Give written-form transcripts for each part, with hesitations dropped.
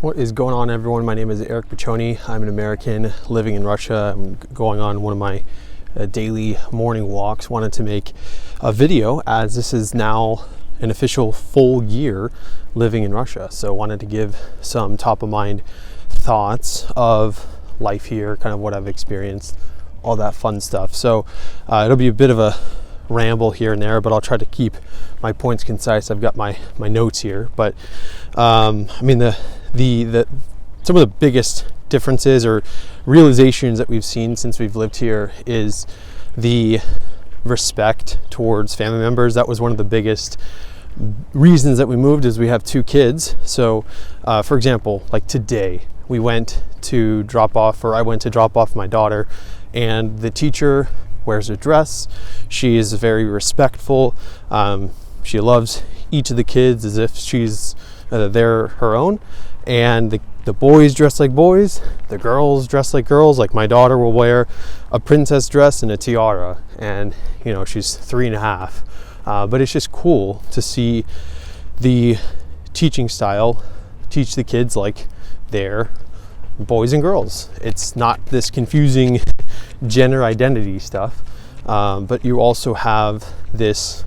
What is going on, everyone? My name is Eric Piccioni. I'm an American living in Russia. I'm going on one of my daily morning walks. Wanted to make a video as this is now an official full year living in Russia. So wanted to give some top of mind thoughts of life here, kind of what I've experienced, all that fun stuff. So it'll be a bit of a ramble here and there, but I'll try to keep my points concise. I've got my notes here, but the some of the biggest differences or realizations that we've seen since we've lived here is the respect towards family members. That was one of the biggest reasons that we moved, is we have two kids. So for example, like today I went to drop off my daughter, and the teacher wears a dress. She is very respectful. She loves each of the kids as if they're her own. And the boys dress like boys, the girls dress like girls. Like my daughter will wear a princess dress and a tiara, and she's 3.5. But it's just cool to see the teaching style teach the kids like they're boys and girls. It's not this confusing gender identity stuff, but you also have this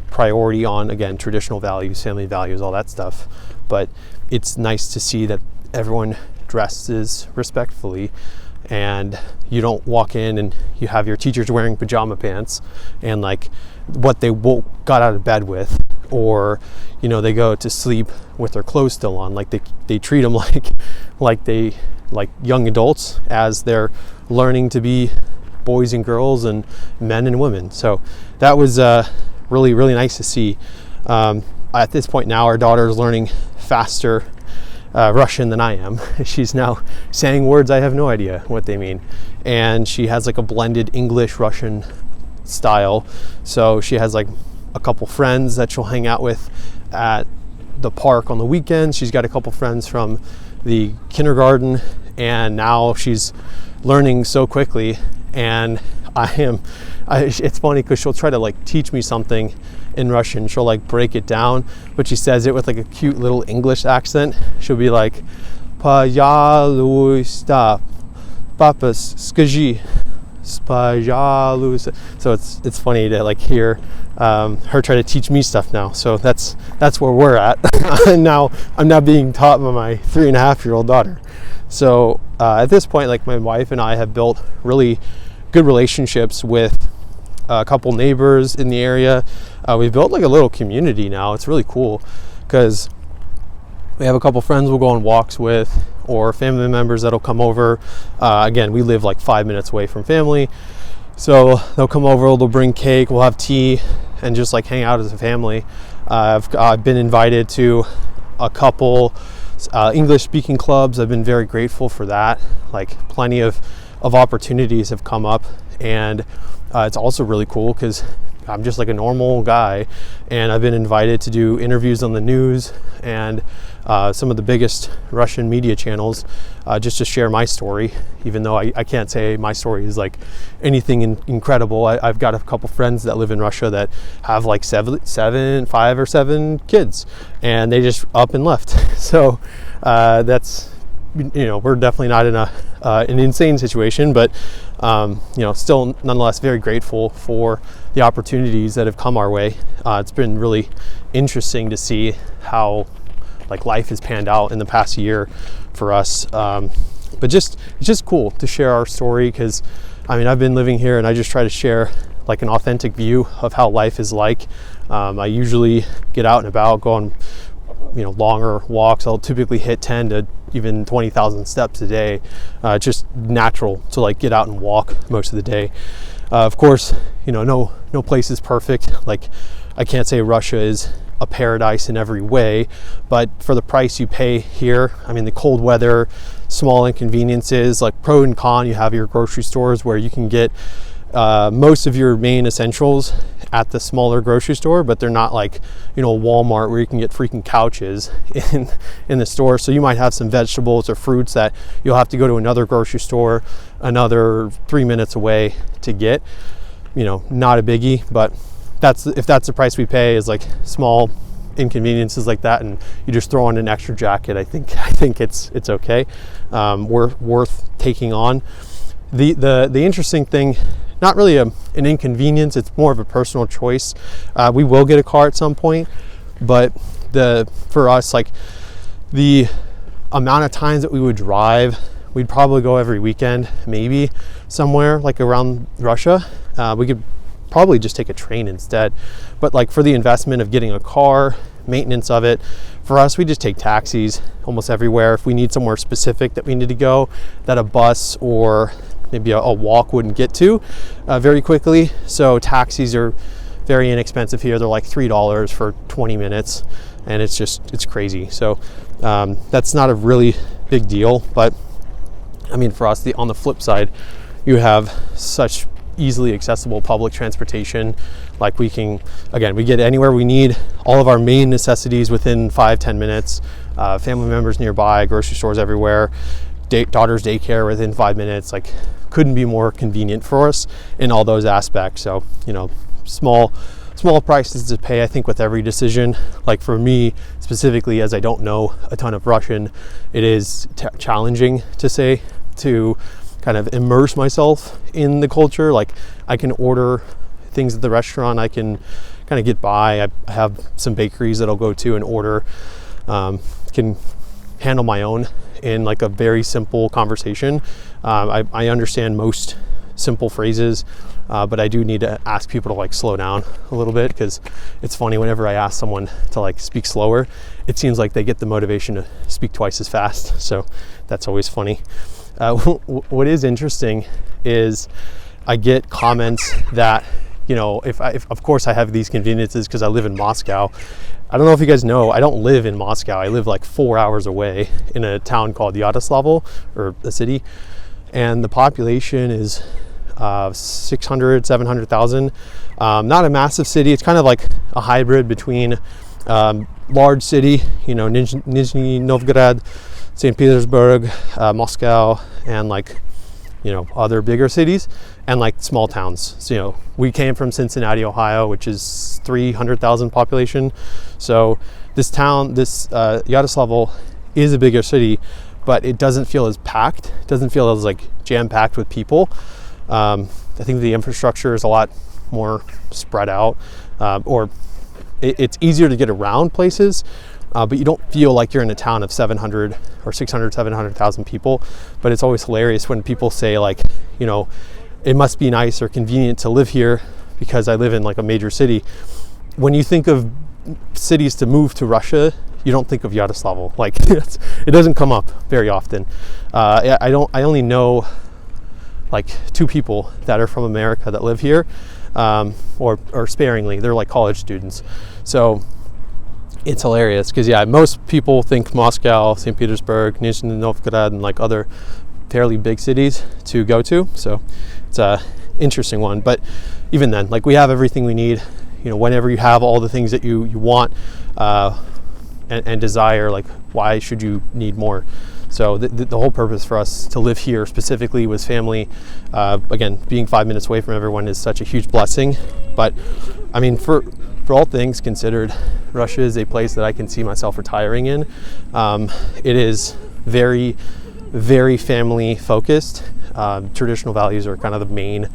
priority on, again, traditional values, family values, all that stuff. But it's nice to see that everyone dresses respectfully, and you don't walk in and you have your teachers wearing pajama pants and like what they got out of bed with, or they go to sleep with their clothes still on. Like they treat them like young adults as they're learning to be boys and girls and men and women. So that was really, really nice to see. At this point now, our daughter is learning faster Russian than I am. She's now saying words I have no idea what they mean. And she has like a blended English-Russian style. So she has like a couple friends that she'll hang out with at the park on the weekends. She's got a couple friends from the kindergarten, and now she's learning so quickly. And it's funny because she'll try to like teach me something in Russian. She'll like break it down, but she says it with like a cute little English accent. She'll be like, "Пожалуйста, папа, скажи, пожалуйста." So it's funny to like hear her try to teach me stuff now. So that's where we're at. And now I'm now being taught by my 3.5-year-old daughter. So at this point, like, my wife and I have built really good relationships with a couple neighbors in the area. We've built like a little community now. It's really cool because we have a couple friends we'll go on walks with, or family members that'll come over. Again, we live like 5 minutes away from family, so they'll come over, they'll bring cake, we'll have tea and just like hang out as a family. I've been invited to a couple English speaking clubs. I've been very grateful for that. Like, plenty of opportunities have come up, and it's also really cool because I'm just like a normal guy, and I've been invited to do interviews on the news and some of the biggest Russian media channels, just to share my story, even though I can't say my story is like anything incredible. I've got a couple friends that live in Russia that have like 5 or 7 kids, and they just up and left. So that's, we're definitely not in an insane situation, but still nonetheless very grateful for the opportunities that have come our way. It's been really interesting to see how like life has panned out in the past year for us. But it's just cool to share our story, because I've been living here and I just try to share like an authentic view of how life is like. I usually get out and about, go on longer walks. I'll typically hit 10 to even 20,000 steps a day. Just natural to like get out and walk most of the day. Of course, no place is perfect. Like, I can't say Russia is a paradise in every way, but for the price you pay here, the cold weather, small inconveniences, like pro and con, you have your grocery stores where you can get most of your main essentials at the smaller grocery store, but they're not like Walmart where you can get freaking couches in the store. So you might have some vegetables or fruits that you'll have to go to another grocery store another 3 minutes away to get. Not a biggie, but if that's the price we pay, is like small inconveniences like that, and you just throw on an extra jacket, I think it's okay. Worth taking on. The interesting thing, not really an inconvenience, it's more of a personal choice. We will get a car at some point, but for us, like, the amount of times that we would drive, we'd probably go every weekend, maybe somewhere like around Russia. We could probably just take a train instead, but like for the investment of getting a car, maintenance of it, for us, we just take taxis almost everywhere. If we need somewhere specific that we need to go, that a bus or maybe a walk wouldn't get to very quickly. So taxis are very inexpensive here. They're like $3 for 20 minutes, and it's crazy. So that's not a really big deal. But I mean, for us, on the flip side, you have such easily accessible public transportation. Like, we get anywhere we need, all of our main necessities within 5-10 minutes, family members nearby, grocery stores everywhere, daughter's daycare within 5 minutes. Like, couldn't be more convenient for us in all those aspects. So, small prices to pay, I think, with every decision. Like, for me specifically, as I don't know a ton of Russian, it is challenging to kind of immerse myself in the culture. Like, I can order things at the restaurant, I can kind of get by. I have some bakeries that I'll go to and order, can handle my own in like a very simple conversation. I understand most simple phrases, but I do need to ask people to like slow down a little bit, because it's funny, whenever I ask someone to like speak slower, it seems like they get the motivation to speak twice as fast. So that's always funny. What is interesting is I get comments that, if of course I have these conveniences because I live in Moscow. I don't know if you guys know, I don't live in Moscow. I live like 4 hours away in a town called Yaroslavl, or a city, and the population is 600, 700,000. Not a massive city. It's kind of like a hybrid between large city, Nizhny Novgorod, St. Petersburg, Moscow, and like, other bigger cities, and like small towns. So, we came from Cincinnati, Ohio, which is 300,000 population. So this town, Yaroslavl, is a bigger city, but it doesn't feel as packed. It doesn't feel as like jam-packed with people. I think the infrastructure is a lot more spread out, or it's easier to get around places. But you don't feel like you're in a town of 700 or 600, 700,000 people. But it's always hilarious when people say like, it must be nice or convenient to live here because I live in like a major city. When you think of cities to move to Russia, you don't think of Yaroslavl. Like, it doesn't come up very often. I only know like 2 people that are from America that live here, or sparingly. They're like college students. So it's hilarious because most people think Moscow, St. Petersburg, Nizhny Novgorod, and like other fairly big cities to go to. So it's a interesting one. But even then, like, we have everything we need. Whenever you have all the things that you want and desire, like, why should you need more? So the whole purpose for us to live here specifically was family. Again, being 5 minutes away from everyone is such a huge blessing. But I mean, for all things considered, Russia is a place that I can see myself retiring in. It is very, very family focused. Traditional values are kind of the main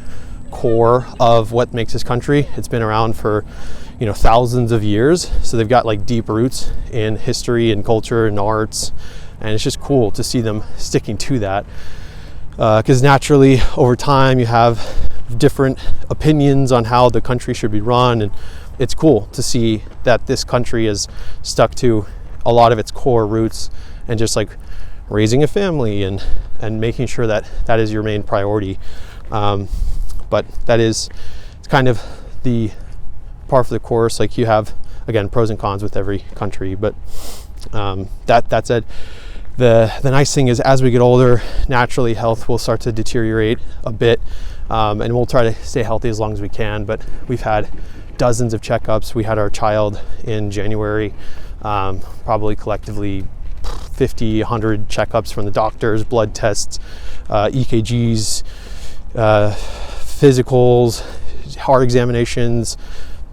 core of what makes this country. It's been around for thousands of years, so they've got like deep roots in history and culture and arts, and it's just cool to see them sticking to that, because naturally over time you have different opinions on how the country should be run, and it's cool to see that this country is stuck to a lot of its core roots, and just like raising a family and making sure that that is your main priority. But it's kind of the par for the course. Like, you have, again, pros and cons with every country, but that said, the nice thing is, as we get older, naturally health will start to deteriorate a bit, and we'll try to stay healthy as long as we can. But we've had dozens of checkups. We had our child in January, probably collectively 50, 100 checkups from the doctors, blood tests, EKGs, physicals, heart examinations,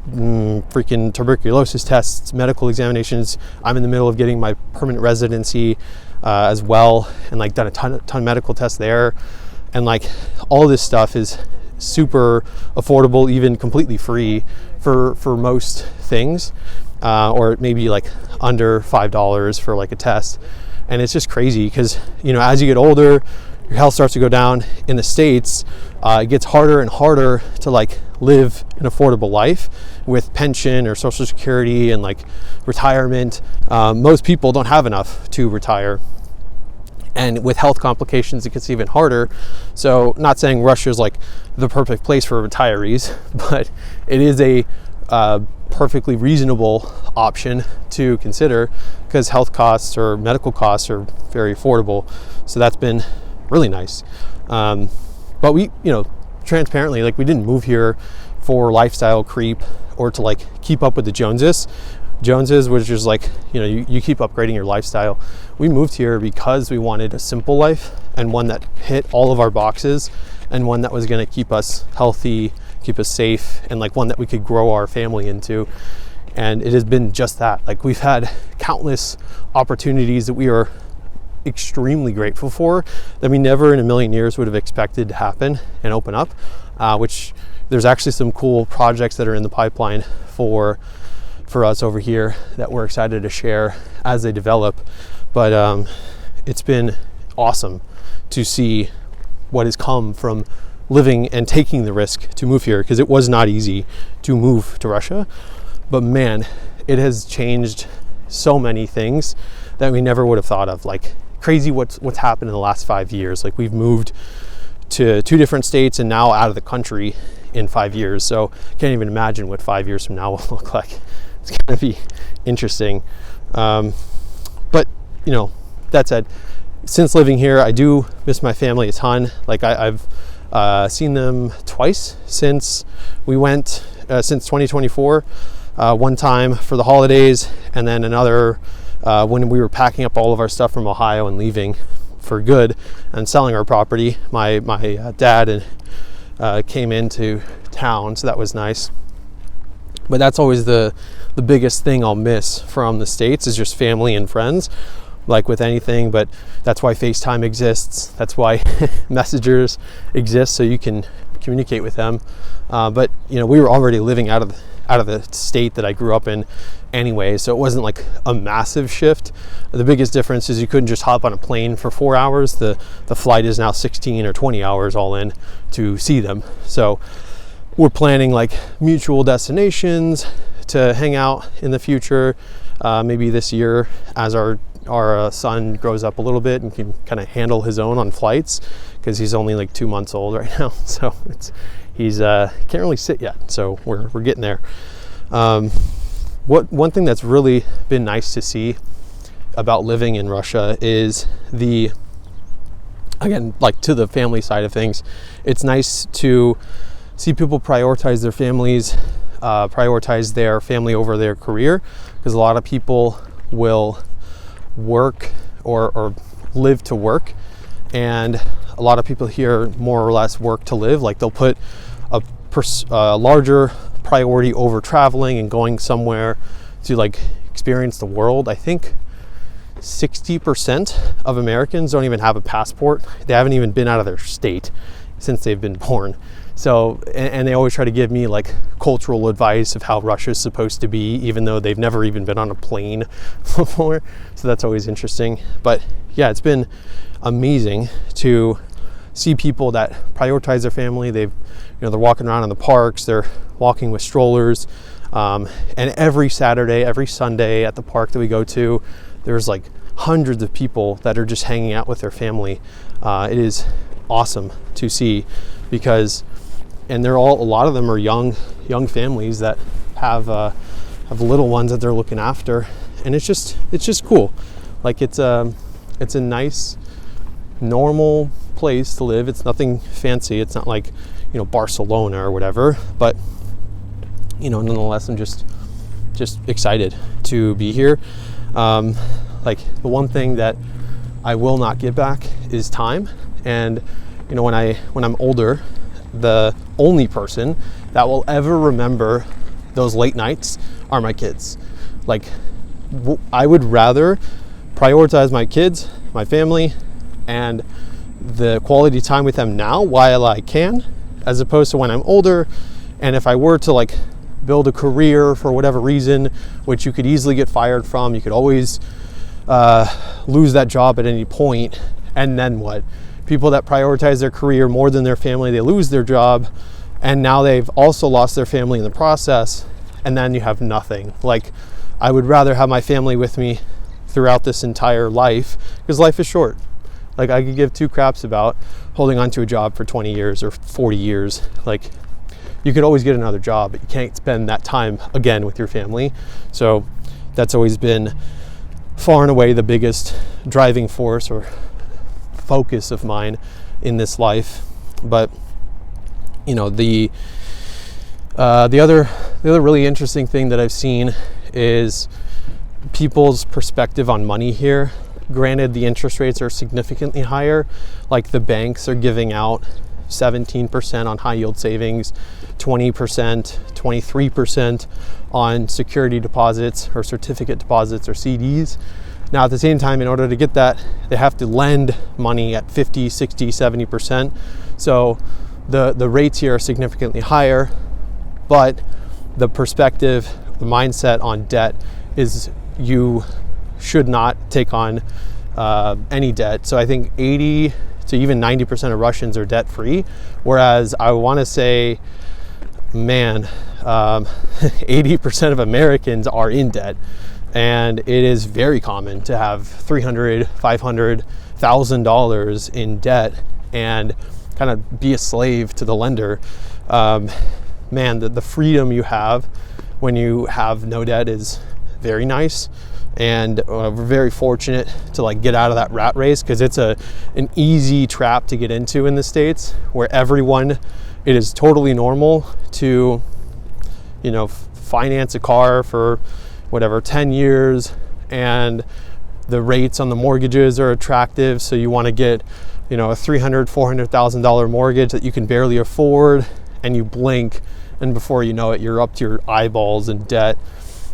freaking tuberculosis tests, medical examinations. I'm in the middle of getting my permanent residency as well, and like done a ton of medical tests there, and like all this stuff is super affordable, even completely free for most things, or maybe like under $5 for like a test. And it's just crazy because, you know, as you get older, your health starts to go down. In the States, it gets harder and harder to like live an affordable life with pension or Social Security and like retirement. Most people don't have enough to retire. And with health complications, it gets even harder. So not saying Russia is like the perfect place for retirees, but it is a perfectly reasonable option to consider because health costs or medical costs are very affordable. So that's been really nice. But we, you know, transparently, like we didn't move here for lifestyle creep or to like keep up with the Joneses, which is like, you know, you keep upgrading your lifestyle. We moved here because we wanted a simple life and one that hit all of our boxes and one that was going to keep us healthy, keep us safe, and like one that we could grow our family into. And it has been just that. Like we've had countless opportunities that we are extremely grateful for that we never in a million years would have expected to happen and open up, which there's actually some cool projects that are in the pipeline for us over here that we're excited to share as they develop. But it's been awesome to see what has come from living and taking the risk to move here, because it was not easy to move to Russia. But man, it has changed so many things that we never would have thought of. Like crazy what's happened in the last 5 years. Like we've moved to 2 different states and now out of the country in 5 years. So can't even imagine what 5 years from now will look like. It's going to be interesting. But, you know, that said, since living here, I do miss my family a ton. Like I've seen them twice since we went, since 2024. One time for the holidays, and then another when we were packing up all of our stuff from Ohio and leaving for good and selling our property. My dad came into town, so that was nice. But that's always the biggest thing I'll miss from the States is just family and friends, like with anything. But that's why FaceTime exists. That's why messengers exist, so you can communicate with them. But you know, we were already living out of the state that I grew up in anyway, so it wasn't like a massive shift. The biggest difference is you couldn't just hop on a plane for 4 hours. The flight is now 16 or 20 hours all in to see them. So we're planning like mutual destinations to hang out in the future, maybe this year as our son grows up a little bit and can kind of handle his own on flights, because he's only like 2 months old right now. So he's can't really sit yet. So we're getting there. One thing that's really been nice to see about living in Russia is again, like to the family side of things, it's nice to see people prioritize their families, prioritize their family over their career, because a lot of people will work or live to work, and a lot of people here more or less work to live. Like they'll put a larger priority over traveling and going somewhere to like experience the world. I think 60% of Americans don't even have a passport. They haven't even been out of their state since they've been born. So, and they always try to give me like cultural advice of how Russia's supposed to be, even though they've never even been on a plane before. So that's always interesting. But yeah, it's been amazing to see people that prioritize their family. They're walking around in the parks, they're walking with strollers. And every Saturday, every Sunday at the park that we go to, there's like hundreds of people that are just hanging out with their family. It is awesome to see, because a lot of them are young families that have little ones that they're looking after, and it's just cool. Like it's a nice, normal place to live. It's nothing fancy. It's not like, Barcelona or whatever, but nonetheless, I'm just excited to be here. Like the one thing that I will not get back is time. And when I'm older, the only person that will ever remember those late nights are my kids. Like, I would rather prioritize my kids, my family, and the quality time with them now while I can, as opposed to when I'm older. And if I were to like build a career for whatever reason, which you could easily get fired from, you could always lose that job at any point, and then what? People that prioritize their career more than their family, they lose their job, and now they've also lost their family in the process, and then you have nothing. Like, I would rather have my family with me throughout this entire life, because life is short. Like, I could give two craps about holding on to a job for 20 years or 40 years. Like, you could always get another job, but you can't spend that time again with your family. So that's always been far and away the biggest driving force or focus of mine in this life. But you know, the other really interesting thing that I've seen is people's perspective on money here. Granted, the interest rates are significantly higher. Like, the banks are giving out 17% on high yield savings, 20%, 23% on security deposits or certificate deposits or CDs. Now, at the same time, in order to get that, they have to lend money at 50, 60, 70%. So the rates here are significantly higher, but the perspective, the mindset on debt is you should not take on any debt. So I think 80 to even 90% of Russians are debt free, whereas I want to say, 80% of Americans are in debt. And it is very common to have $300,000, $500,000 in debt and kind of be a slave to the lender. The freedom you have when you have no debt is very nice. And we're very fortunate to like get out of that rat race, because it's an easy trap to get into in the States, where it is totally normal to, finance a car for whatever 10 years, and the rates on the mortgages are attractive, so you want to get a $300,000-$400,000 mortgage that you can barely afford, and you blink and before you know it, you're up to your eyeballs in debt.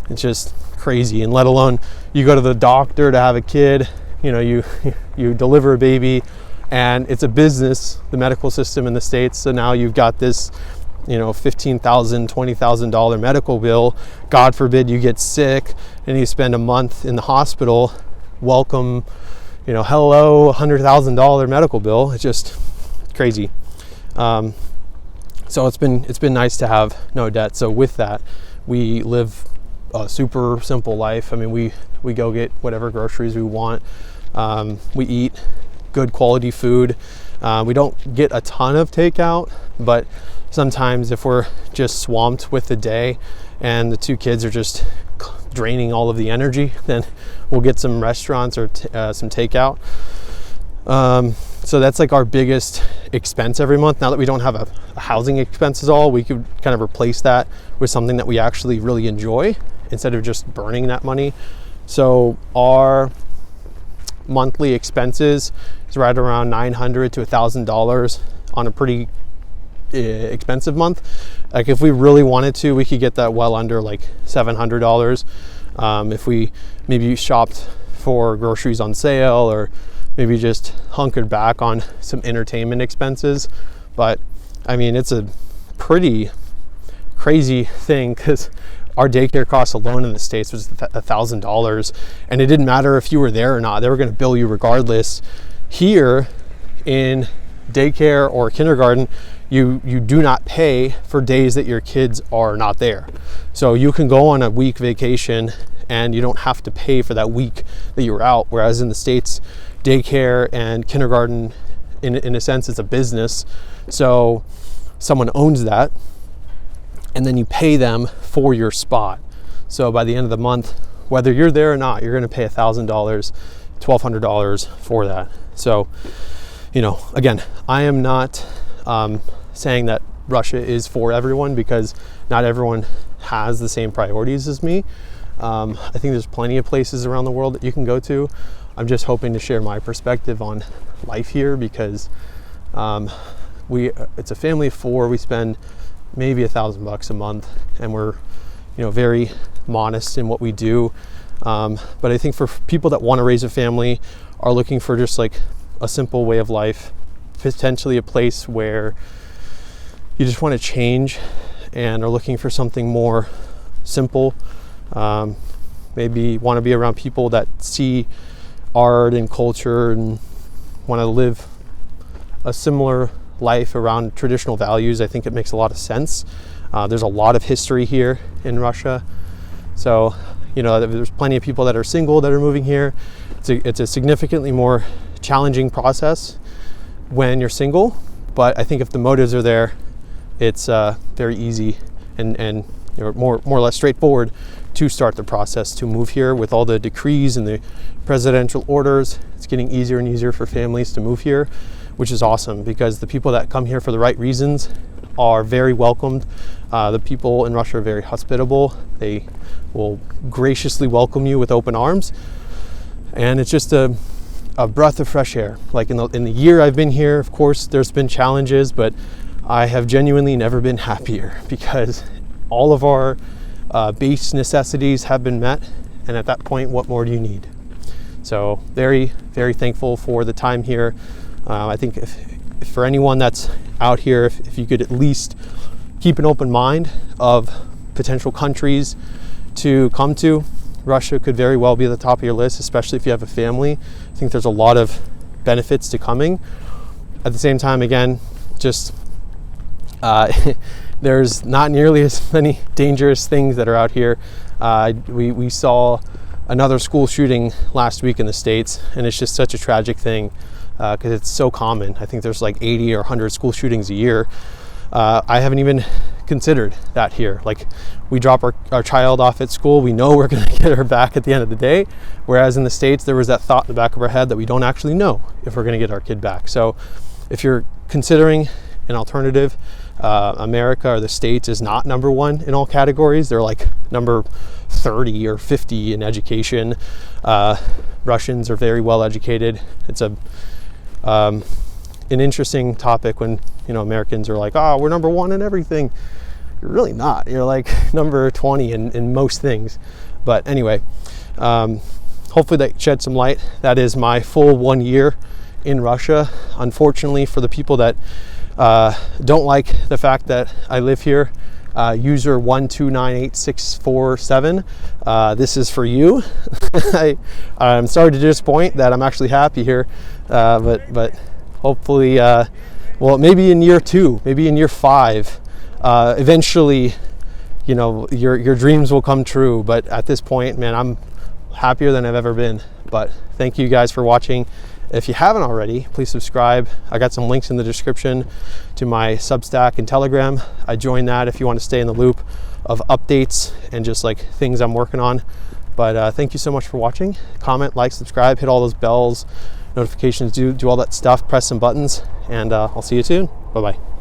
It's just crazy. And let alone you go to the doctor to have a kid, you deliver a baby, and it's a business, the medical system in the States. So now you've got this $15,000, $20,000 medical bill. God forbid you get sick and you spend a month in the hospital. Welcome, hello, $100,000 medical bill. It's just crazy. So it's been nice to have no debt. So with that, we live a super simple life. I mean, we go get whatever groceries we want. We eat good quality food. We don't get a ton of takeout, but sometimes if we're just swamped with the day and the two kids are just draining all of the energy, then we'll get some restaurants or some takeout. So that's like our biggest expense every month. Now that we don't have a housing expense at all, we could kind of replace that with something that we actually really enjoy instead of just burning that money. So our monthly expenses is right around $900 to $1,000 on a pretty expensive month. Like if we really wanted to, we could get that well under like $700 if we maybe shopped for groceries on sale, or maybe just hunkered back on some entertainment expenses. But I mean, it's a pretty crazy thing, because our daycare cost alone in the States was $1,000, and it didn't matter if you were there or not. They were going to bill you regardless. Here in daycare or kindergarten, you do not pay for days that your kids are not there. So you can go on a week vacation and you don't have to pay for that week that you were out. Whereas in the States, daycare and kindergarten, in a sense, it's a business. So someone owns that, and then you pay them for your spot. So by the end of the month, whether you're there or not, you're going to pay $1,000, $1,200 for that. So, again, I am not saying that Russia is for everyone, because not everyone has the same priorities as me. I think there's plenty of places around the world that you can go to. I'm just hoping to share my perspective on life here, because it's a family of four. We spend maybe $1,000 a month, and we're very modest in what we do. But I think for people that want to raise a family, are looking for just like a simple way of life, potentially a place where you just want to change and are looking for something more simple, maybe want to be around people that see art and culture and want to live a similar life around traditional values, I think it makes a lot of sense. There's a lot of history here in Russia. So, there's plenty of people that are single that are moving here. It's a significantly more challenging process when you're single, but I think if the motives are there, it's very easy and more or less straightforward to start the process to move here. With all the decrees and the presidential orders, it's getting easier and easier for families to move here, which is awesome because the people that come here for the right reasons are very welcomed. The people in Russia are very hospitable. They will graciously welcome you with open arms, and it's just a breath of fresh air. Like in the year I've been here, of course there's been challenges, but I have genuinely never been happier because all of our base necessities have been met, and at that point, what more do you need? So very, very thankful for the time here. I think if for anyone that's out here, if you could at least keep an open mind of potential countries to come to, Russia could very well be at the top of your list, especially if you have a family. I think there's a lot of benefits to coming. At the same time, again, just there's not nearly as many dangerous things that are out here. We saw another school shooting last week in the States, and it's just such a tragic thing because it's so common. I think there's like 80 or 100 school shootings a year. I haven't even considered that here. Like, we drop our child off at school, we know we're going to get her back at the end of the day, whereas in the States there was that thought in the back of our head that we don't actually know if we're going to get our kid back. So if you're considering an alternative, America or the States is not number one in all categories. They're like number 30 or 50 in education. Russians are very well educated. It's an interesting topic when Americans are like, oh, we're number one in everything. You're really not. You're like number 20 in most things. But anyway, hopefully that shed some light. That is my full 1 year in Russia. Unfortunately, for the people that don't like the fact that I live here, user 1298647, this is for you. I'm sorry to disappoint that I'm actually happy here, but hopefully, maybe in year 2, maybe in year 5, eventually, your dreams will come true. But at this point, man, I'm happier than I've ever been. But thank you guys for watching. If you haven't already, please subscribe. I got some links in the description to my Substack and Telegram. I joined that if you want to stay in the loop of updates and just like things I'm working on. But thank you so much for watching. Comment, like, subscribe, hit all those bells, notifications, do all that stuff, press some buttons, and I'll see you soon. Bye-bye.